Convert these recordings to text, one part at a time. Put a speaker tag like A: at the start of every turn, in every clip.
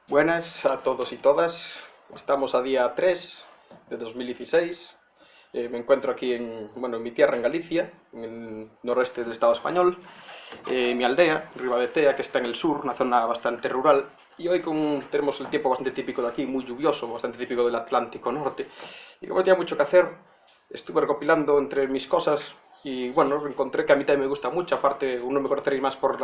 A: Buenas a todos y todas. Estamos a día 3 de 2016. Me encuentro aquí en mi tierra, en Galicia, en el noroeste del Estado español, mi aldea, Ribadetea, que está en el sur, una zona bastante rural. Y hoy tenemos el tiempo bastante típico de aquí, muy lluvioso, bastante típico del Atlántico Norte. Y como tenía mucho que hacer, estuve recopilando entre mis cosas y bueno, encontré que a mí también me gusta mucho, aparte uno me conoceréis más por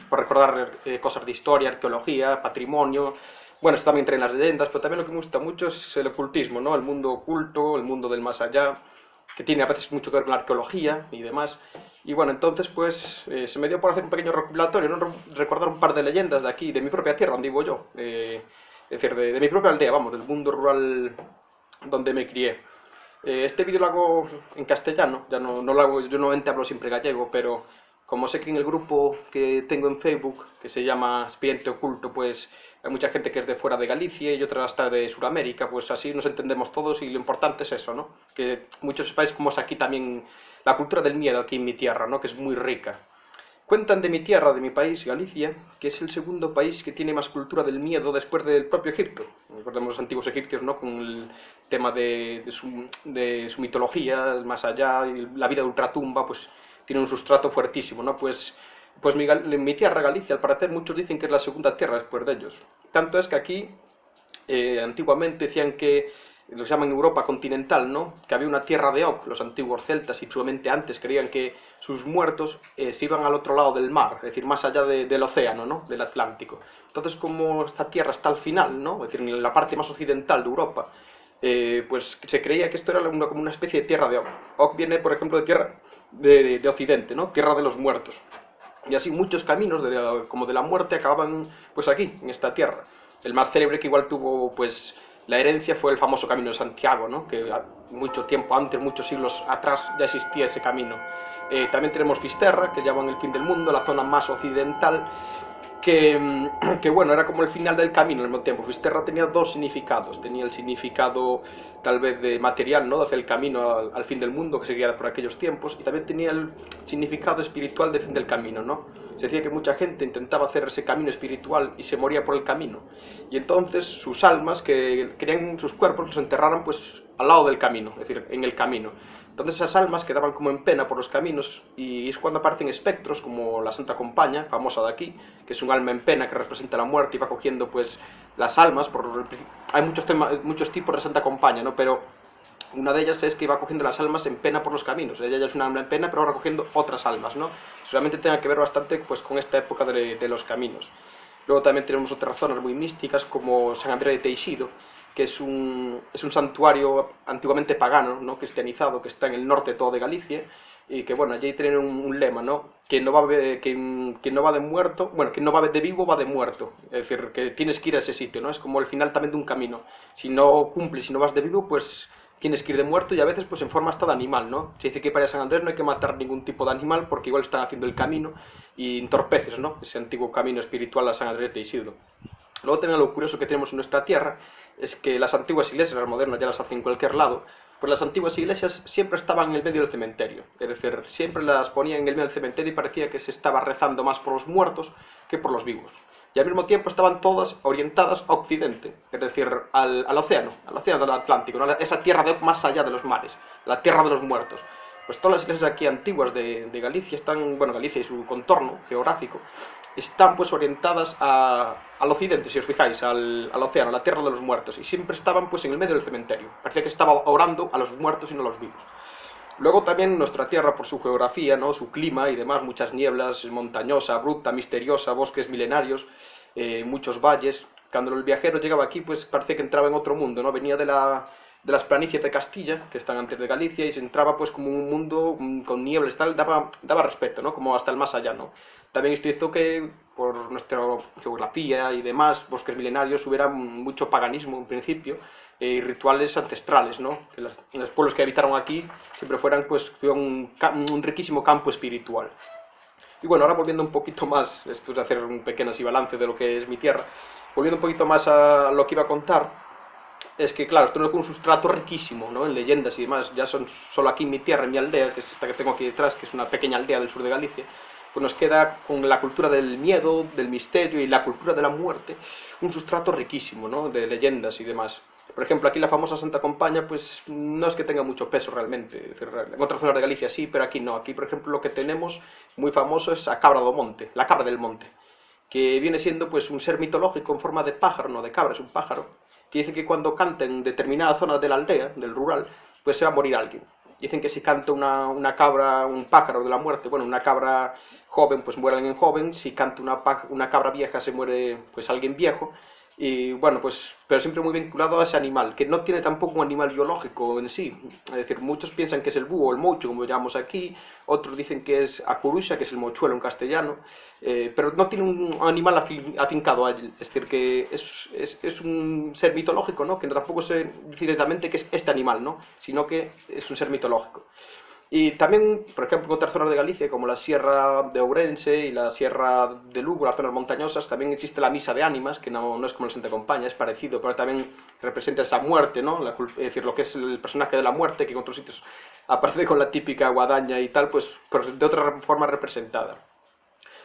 A: recordar cosas de historia, arqueología, patrimonio. Bueno, esto también entra en las leyendas, pero también lo que me gusta mucho es el ocultismo, ¿no? El mundo oculto, el mundo del más allá, que tiene a veces mucho que ver con la arqueología y demás. Y bueno, entonces pues se me dio por hacer un pequeño recopilatorio, ¿no? Recordar un par de leyendas de aquí, de mi propia tierra, donde vivo yo. Es decir, de mi propia aldea, vamos, del mundo rural donde me crié. Este vídeo lo hago en castellano, ya no lo hago, yo normalmente hablo siempre gallego, pero como sé que en el grupo que tengo en Facebook, que se llama Expediente Oculto, pues hay mucha gente que es de fuera de Galicia y otra hasta de Sudamérica, pues así nos entendemos todos y lo importante es eso, ¿no? Que muchos sepáis cómo es aquí también la cultura del miedo aquí en mi tierra, ¿no? Que es muy rica. Cuentan de mi tierra, de mi país, Galicia, que es el segundo país que tiene más cultura del miedo después del propio Egipto. Recordemos los antiguos egipcios, ¿no? Con el tema de su mitología, el más allá, y la vida de ultratumba, pues tiene un sustrato fuertísimo, ¿no? Pues mi tierra, Galicia, al parecer muchos dicen que es la segunda tierra después de ellos. Tanto es que aquí, antiguamente decían que los llaman Europa continental, ¿no? Que había una tierra de Oc, los antiguos celtas, y probablemente antes creían que sus muertos se iban al otro lado del mar, es decir, más allá del océano, ¿no? Del Atlántico. Entonces, como esta tierra está al final, ¿no? Es decir, en la parte más occidental de Europa, pues se creía que esto era como una especie de tierra de Oc. Oc viene, por ejemplo, de tierra de Occidente, ¿no? Tierra de los muertos. Y así muchos caminos, como de la muerte, acababan pues aquí, en esta tierra. El más célebre que igual tuvo pues la herencia fue el famoso Camino de Santiago, ¿no? Que mucho tiempo antes, muchos siglos atrás, ya existía ese camino. También tenemos Fisterra, que llaman el fin del mundo, la zona más occidental, que bueno, era como el final del camino al mismo tiempo. Fisterra tenía dos significados. Tenía el significado tal vez de material, ¿no? De hacer el camino al fin del mundo, que seguía por aquellos tiempos, y también tenía el significado espiritual de fin del camino, ¿no? Se decía que mucha gente intentaba hacer ese camino espiritual y se moría por el camino. Y entonces sus almas, que querían sus cuerpos, los enterraran pues al lado del camino, es decir, en el camino. Entonces esas almas quedaban como en pena por los caminos y es cuando aparecen espectros como la Santa Compaña, famosa de aquí, que es un alma en pena que representa la muerte y va cogiendo pues las almas. Hay muchos tipos de Santa Compaña, ¿no? Pero una de ellas es que iba cogiendo las almas en pena por los caminos. Ella ya es una alma en pena, pero ahora cogiendo otras almas, ¿no? Solamente tenga que ver bastante pues con esta época de los caminos. Luego también tenemos otras zonas muy místicas como San Andrés de Teixido, que es un santuario antiguamente pagano, ¿no? Cristianizado, que está en el norte todo de Galicia, y que bueno, allí tienen un lema, ¿no? Que no va de muerto, bueno, que no va de vivo, va de muerto. Es decir, que tienes que ir a ese sitio, ¿no? Es como el final también de un camino. Si no cumples, si no vas de vivo, pues tienes que ir de muerto y a veces pues en forma hasta de animal, ¿no? Se dice que para ir a San Andrés no hay que matar ningún tipo de animal porque igual están haciendo el camino y entorpeces, ¿no? Ese antiguo camino espiritual a San Andrés de Isidro. Luego también lo curioso que tenemos en nuestra tierra es que las antiguas iglesias, las modernas ya las hacen en cualquier lado, pues las antiguas iglesias siempre estaban en el medio del cementerio. Es decir, siempre las ponían en el medio del cementerio y parecía que se estaba rezando más por los muertos que por los vivos. Y al mismo tiempo estaban todas orientadas a Occidente, es decir, al océano del Atlántico, ¿no? Esa tierra más allá de los mares, la tierra de los muertos. Pues todas las iglesias aquí antiguas de Galicia están, bueno, Galicia y su contorno geográfico, están pues orientadas al occidente, si os fijáis, al océano, a la tierra de los muertos, y siempre estaban pues en el medio del cementerio. Parecía que se estaba orando a los muertos y no a los vivos. Luego también nuestra tierra, por su geografía, ¿no? Su clima y demás, muchas nieblas, montañosa, abrupta, misteriosa, bosques milenarios, muchos valles. Cuando el viajero llegaba aquí, pues parecía que entraba en otro mundo, ¿no? Venía de las planicies de Castilla, que están antes de Galicia, y se entraba pues como un mundo con nieblas, tal, daba respeto, ¿no? Como hasta el más allá, ¿no? También esto hizo que, por nuestra geografía y demás, bosques milenarios, hubiera mucho paganismo en principio, y rituales ancestrales, ¿no? Que los pueblos que habitaron aquí siempre fueran pues un riquísimo campo espiritual. Y bueno, ahora volviendo un poquito más, después de hacer un pequeño así balance de lo que es mi tierra, volviendo un poquito más a lo que iba a contar, es que claro, esto no es un sustrato riquísimo, ¿no? En leyendas y demás, ya son solo aquí en mi tierra, en mi aldea, que es esta que tengo aquí detrás, que es una pequeña aldea del sur de Galicia, pues nos queda con la cultura del miedo, del misterio y la cultura de la muerte, un sustrato riquísimo, ¿no? De leyendas y demás. Por ejemplo, aquí la famosa Santa Compaña, pues no es que tenga mucho peso realmente. Es decir, en otras zonas de Galicia sí, pero aquí no. Aquí, por ejemplo, lo que tenemos muy famoso es a cabra do monte, la cabra del monte, que viene siendo pues un ser mitológico en forma de pájaro, no de cabra, es un pájaro, que dice que cuando canta en determinada zona de la aldea, del rural, pues se va a morir alguien. Dicen que si canta una cabra, un pájaro de la muerte, bueno, una cabra joven, pues muere alguien joven, si canta una cabra vieja se muere pues alguien viejo, y bueno, pues, pero siempre muy vinculado a ese animal, que no tiene tampoco un animal biológico en sí. Es decir, muchos piensan que es el búho o el moucho, como lo llamamos aquí, otros dicen que es a curuxa, que es el mochuelo en castellano, pero no tiene un animal afincado a él. Es decir, que es un ser mitológico, ¿no? Que no tampoco se dice directamente que es este animal, ¿no? Sino que es un ser mitológico. Y también, por ejemplo, en otras zonas de Galicia, como la Sierra de Ourense y la Sierra de Lugo, las zonas montañosas, también existe la misa de ánimas, que no es como la Santa Compaña, es parecido, pero también representa esa muerte, ¿no? Es decir, lo que es el personaje de la muerte, que en otros sitios aparece con la típica guadaña y tal, pues pero de otra forma representada.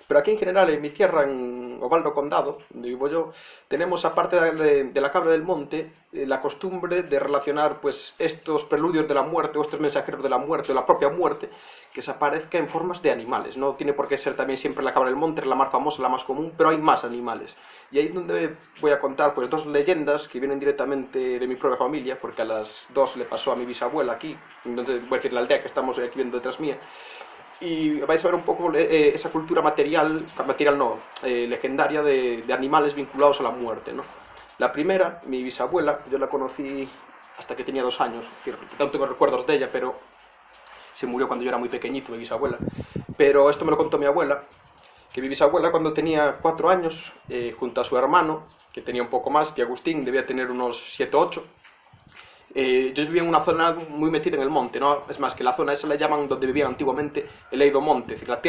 A: Pero aquí en general, en mi tierra, en Ovaldo Condado, donde vivo yo, tenemos, aparte de la cabra del monte, la costumbre de relacionar pues estos preludios de la muerte o estos mensajeros de la muerte o la propia muerte, que se aparezca en formas de animales. No tiene por qué ser también siempre la cabra del monte, es la más famosa, la más común, pero hay más animales. Y ahí es donde voy a contar pues dos leyendas que vienen directamente de mi propia familia, porque a las dos le pasó a mi bisabuela aquí, entonces voy a decir la aldea que estamos aquí viendo detrás mía. Y vais a ver un poco esa cultura legendaria de animales vinculados a la muerte, ¿no? La primera, mi bisabuela, yo la conocí hasta que tenía 2 años, es decir, no tengo recuerdos de ella, pero se murió cuando yo era muy pequeñito, mi bisabuela. Pero esto me lo contó mi abuela, que mi bisabuela cuando tenía 4 años, junto a su hermano, que tenía un poco más, que Agustín, debía tener unos 7 o 8, yo vivía en una zona muy metida en el monte, ¿no? Es más, que la zona esa la llaman donde vivía antiguamente el Eido Monte, es decir, la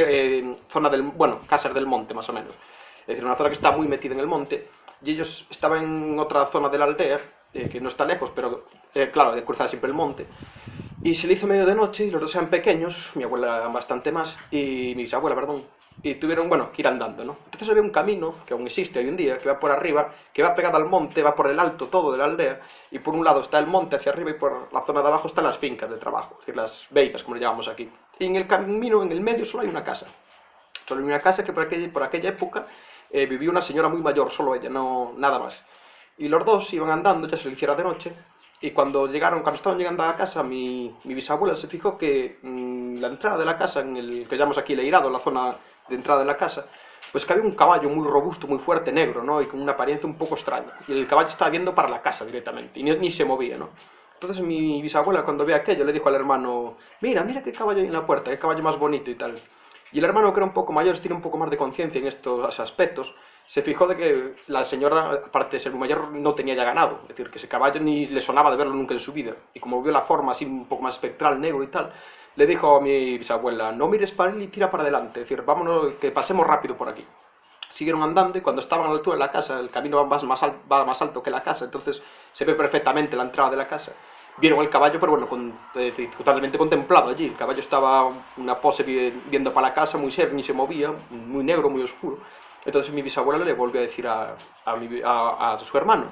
A: zona del, bueno, Casas del Monte, más o menos. Es decir, una zona que está muy metida en el monte, y ellos estaban en otra zona de la aldea, que no está lejos, pero claro, de cruzar siempre el monte, y se le hizo medio de noche, y los dos eran pequeños, mi abuela bastante más, y mi bisabuela, perdón, y tuvieron, bueno, que ir andando, ¿no? Entonces había un camino, que aún existe hoy en día, que va por arriba, que va pegado al monte, va por el alto todo de la aldea, y por un lado está el monte hacia arriba, y por la zona de abajo están las fincas de trabajo, es decir, las veigas, como le llamamos aquí. Y en el camino, en el medio, solo hay una casa. Solo hay una casa que por aquella época vivía una señora muy mayor, solo ella, no nada más. Y los dos iban andando, ya se le hiciera de noche, y cuando estaban llegando a la casa, mi bisabuela se fijó que la entrada de la casa, en el que llamamos aquí el eirado, la zona de entrada de la casa, pues que había un caballo muy robusto, muy fuerte, negro, ¿no? Y con una apariencia un poco extraña. Y el caballo estaba viendo para la casa directamente, y ni se movía, ¿no? Entonces mi bisabuela, cuando ve aquello, le dijo al hermano, mira qué caballo hay en la puerta, qué caballo más bonito y tal. Y el hermano, que era un poco mayor, tiene un poco más de conciencia en estos aspectos, se fijó de que la señora, aparte de ser muy mayor, no tenía ya ganado. Es decir, que ese caballo ni le sonaba de verlo nunca en su vida. Y como vio la forma así un poco más espectral, negro y tal, le dijo a mi bisabuela, no mires para él y tira para adelante. Es decir, vámonos, que pasemos rápido por aquí. Siguieron andando y cuando estaban a la altura de la casa, el camino va más alto que la casa, entonces se ve perfectamente la entrada de la casa. Vieron el caballo, pero bueno, totalmente contemplado allí. El caballo estaba una pose viendo para la casa, muy serio, ni se movía, muy negro, muy oscuro. Entonces mi bisabuela le volvió a decir a su hermano,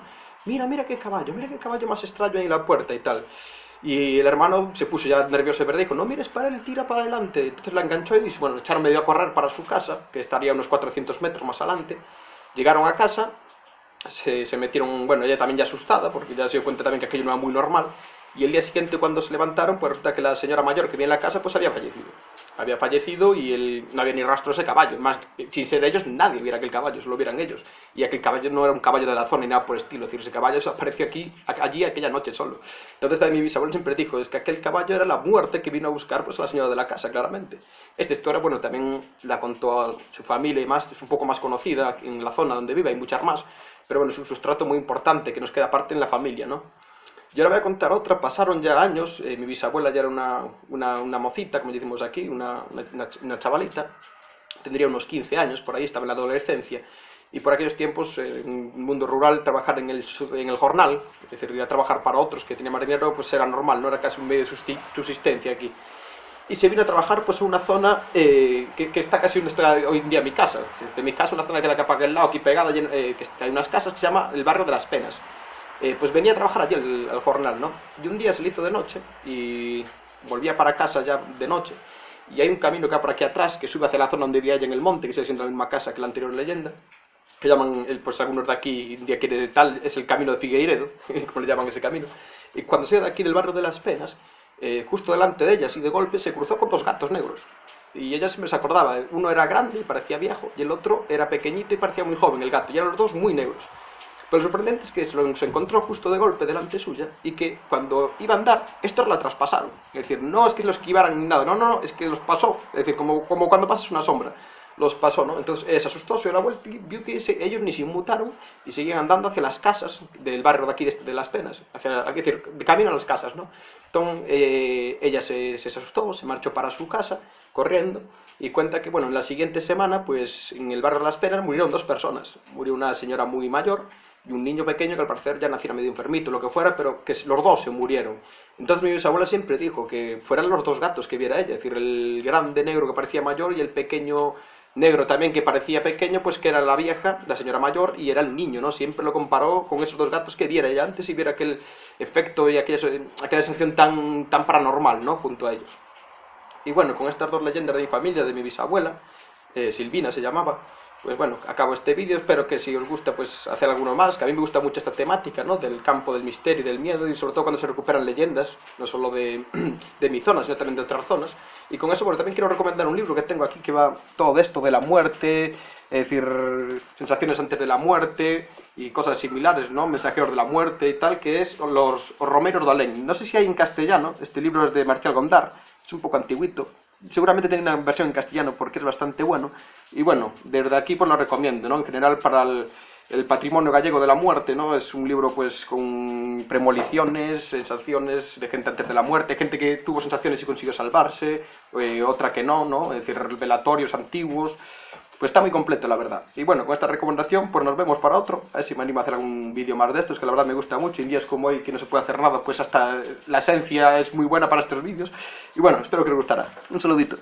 A: mira qué caballo más extraño hay en la puerta y tal. Y el hermano se puso ya nervioso de verdad y dijo, no mires para él, tira para adelante. Entonces la enganchó y bueno, echaron medio a correr para su casa, que estaría unos 400 metros más adelante. Llegaron a casa, se metieron, bueno, ella también ya asustada, porque ya se dio cuenta también que aquello no era muy normal. Y el día siguiente, cuando se levantaron, pues resulta que la señora mayor que vivía en la casa, pues había fallecido. Había fallecido y no había ni rastro de ese caballo. Más, sin ser ellos, nadie viera aquel caballo, solo vieran ellos. Y aquel caballo no era un caballo de la zona ni nada por el estilo. Es decir, ese caballo apareció allí aquella noche solo. Entonces también mi bisabuelo siempre dijo, es que aquel caballo era la muerte que vino a buscar pues a la señora de la casa, claramente. Esta historia, bueno, también la contó a su familia y más, es un poco más conocida en la zona donde vive, hay muchas más. Pero bueno, es un sustrato muy importante que nos queda aparte en la familia, ¿no? Y ahora voy a contar otra, pasaron ya años, mi bisabuela ya era una mocita, como decimos aquí, una chavalita, tendría unos 15 años, por ahí estaba en la adolescencia, y por aquellos tiempos, en el mundo rural, trabajar en el jornal, es decir, ir a trabajar para otros que tenían más dinero, pues era normal, no era casi un medio de subsistencia aquí. y se vino a trabajar pues en una zona que está casi donde está hoy en día mi casa. De mi casa, una zona que queda acá para aquel lado, aquí pegada, que hay unas casas que se llama el barrio de las Penas. Pues venía a trabajar allí al jornal, ¿no? Y un día se le hizo de noche y volvía para casa ya de noche. Y hay un camino que va por aquí atrás que sube hacia la zona donde vivía ella en el monte, que sigue siendo la misma casa que la anterior leyenda, que llaman, pues algunos de aquí, un día que tal, es el camino de Figueiredo, como le llaman ese camino. Y cuando se iba de aquí del barrio de las Penas, justo delante de ella, así de golpe, se cruzó con dos gatos negros. Y ella siempre se acordaba, uno era grande y parecía viejo, y el otro era pequeñito y parecía muy joven, el gato, y eran los dos muy negros. Pero lo sorprendente es que se encontró justo de golpe delante suya y que cuando iba a andar, estos la traspasaron. Es decir, no es que los esquivaran ni nada, no, es que los pasó. Es decir, como cuando pasas una sombra, los pasó, ¿no? Entonces se asustó, se dio la vuelta y vio que ellos ni se inmutaron y seguían andando hacia las casas del barrio de aquí de Las Penas, es decir, de camino a las casas, ¿no? Entonces ella se asustó, se marchó para su casa, corriendo, y cuenta que, bueno, en la siguiente semana, pues en el barrio de Las Penas murieron dos personas. Murió una señora muy mayor y un niño pequeño que al parecer ya naciera medio enfermito, lo que fuera, pero que los dos se murieron. Entonces mi bisabuela siempre dijo que fueran los dos gatos que viera ella, es decir, el grande negro que parecía mayor y el pequeño negro también que parecía pequeño, pues que era la vieja, la señora mayor, y era el niño, ¿no? Siempre lo comparó con esos dos gatos que viera ella antes y viera aquel efecto y aquella sensación tan paranormal, ¿no? Junto a ellos. Y bueno, con estas dos leyendas de mi familia, de mi bisabuela, Silvina se llamaba, pues bueno, acabo este vídeo. Espero que si os gusta, pues hacer alguno más, que a mí me gusta mucho esta temática, ¿no? Del campo del misterio y del miedo, y sobre todo cuando se recuperan leyendas, no solo de mi zona, sino también de otras zonas. Y con eso, bueno, también quiero recomendar un libro que tengo aquí que va todo de esto de la muerte, es decir, sensaciones antes de la muerte y cosas similares, ¿no? Mensajeros de la muerte y tal, que es Los Romeros de Alén. No sé si hay en castellano, este libro es de Marcial Gondar, es un poco antiguito. Seguramente tiene una versión en castellano porque es bastante bueno. Y bueno, desde aquí pues lo recomiendo, ¿no? En general para el patrimonio gallego de la muerte, ¿no? Es un libro pues con premoniciones, sensaciones de gente antes de la muerte, gente que tuvo sensaciones y consiguió salvarse, otra que no, ¿no? Es decir, velatorios antiguos. Pues está muy completo, la verdad. Y bueno, con esta recomendación, pues nos vemos para otro. A ver si me animo a hacer algún vídeo más de estos, que la verdad me gusta mucho. En días como hoy, que no se puede hacer nada, pues hasta la esencia es muy buena para estos vídeos. Y bueno, espero que os gustará. Un saludito.